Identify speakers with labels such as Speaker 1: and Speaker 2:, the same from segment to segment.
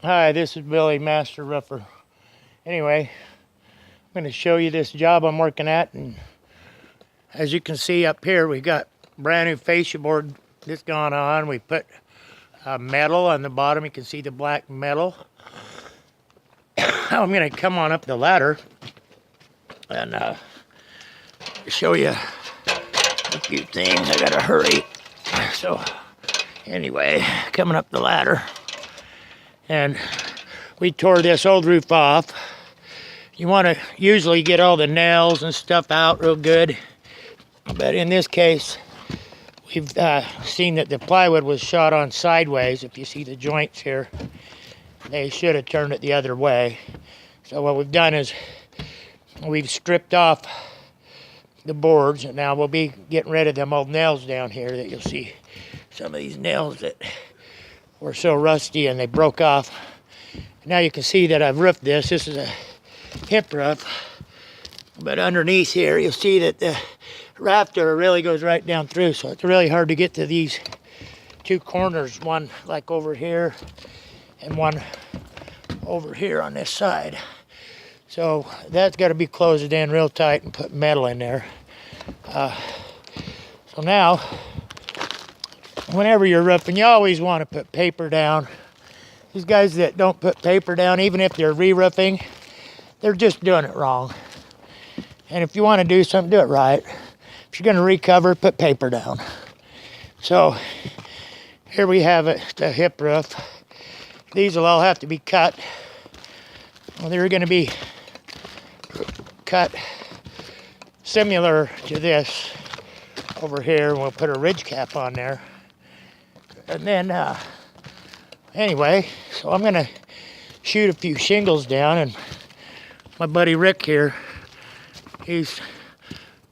Speaker 1: Hi, this is Billy, Master Roofer. Anyway, I'm going to show you this job I'm working at, and as you can see up here, we got brand new fascia board that's gone on. We put metal on the bottom. You can see the black metal. I'm going to come on up the ladder and show you a few things. I got to hurry. So anyway, coming up the ladder, and we tore this old roof off. You want to usually get all the nails and stuff out real good, but in this case, we've seen that the plywood was shot on sideways. If you see the joints here, they should have turned it the other way. So what we've done is we've stripped off the boards, and now we'll be getting rid of them old nails down here that you'll see. Some of these nails that were so rusty and they broke off. Now you can see that I've roofed this. This is a hip roof, but underneath here you'll see that the rafter really goes right down through, so it's really hard to get to these two corners, one like over here and one over here on this side. So that's got to be closed in real tight and put metal in there. So now, whenever you're roofing, you always want to put paper down. These guys that don't put paper down, even if they're re-roofing, they're just doing it wrong. And if you want to do something, do it right. If you're going to recover, put paper down. So here we have it, the hip roof. These will all have to be cut. Well, they're going to be cut similar to this over here. We'll put a ridge cap on there. And then, anyway, so I'm going to shoot a few shingles down, and my buddy Rick here, he's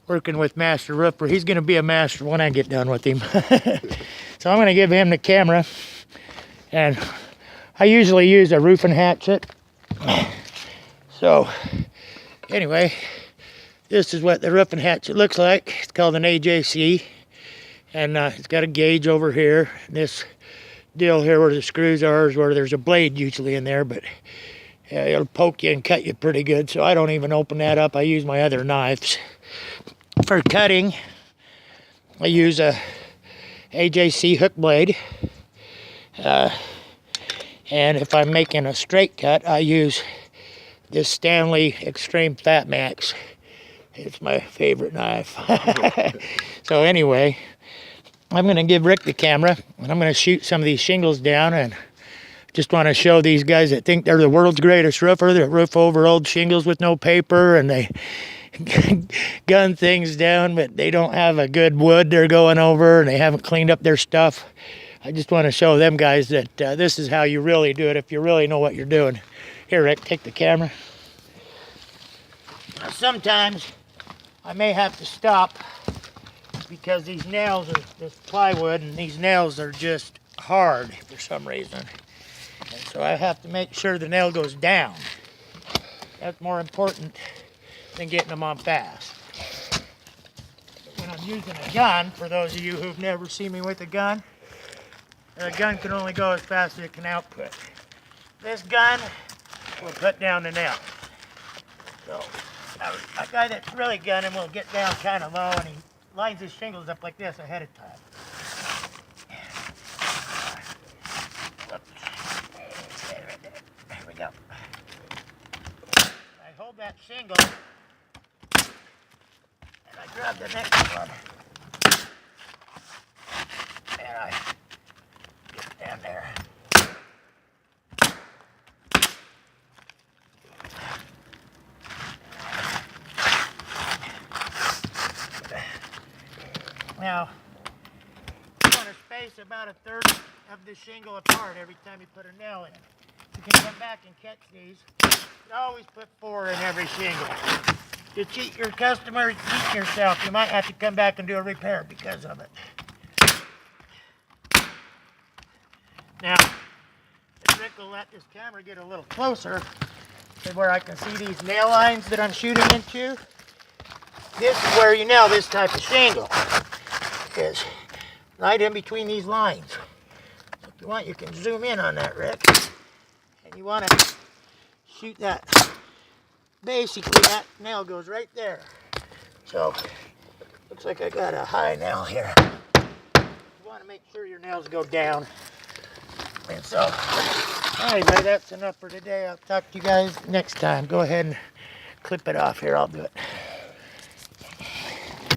Speaker 1: working with Master Roofer. He's going to be a master when I get done with him. So I'm going to give him the camera, and I usually use a roofing hatchet. So anyway, this is what the roofing hatchet looks like. It's called an AJC, and it's got a gauge over here. This deal here where the screws are is where there's a blade usually in there, but it'll poke you and cut you pretty good, so I don't even open that up. I use my other knives. For cutting, I use a AJC hook blade, and if I'm making a straight cut, I use this Stanley Extreme Fat Max. It's my favorite knife. So anyway, I'm going to give Rick the camera, and I'm going to shoot some of these shingles down, and just want to show these guys that think they're the world's greatest roofer, that roof over old shingles with no paper, and they gun things down, but they don't have a good wood they're going over, and they haven't cleaned up their stuff. I just want to show them guys that this is how you really do it if you really know what you're doing. Here, Rick, take the camera. Now, sometimes I may have to stop because these nails are this plywood, and these nails are just hard for some reason. And so I have to make sure the nail goes down. That's more important than getting them on fast. But when I'm using a gun, for those of you who've never seen me with a gun can only go as fast as it can output. This gun will put down the nail. So a guy that's really gunning will get down kind of low, and he lines his shingles up like this ahead of time. There we go. I hold that shingle, and I grab the next one, and I get down there. Now, you want to space about a third of the shingle apart every time you put a nail in. You can come back and catch these. You always put 4 in every shingle. To cheat your customer, cheat yourself. You might have to come back and do a repair because of it. Now, Rick will let this camera get a little closer to where I can see these nail lines that I'm shooting into. This is where you nail this type of shingle. Is right in between these lines. If you want, you can zoom in on that, Rick. And you want to shoot that. Basically, that nail goes right there. So, looks like I got a high nail here. You want to make sure your nails go down. And so, anyway, that's enough for today. I'll talk to you guys next time. Go ahead and clip it off here. I'll do it.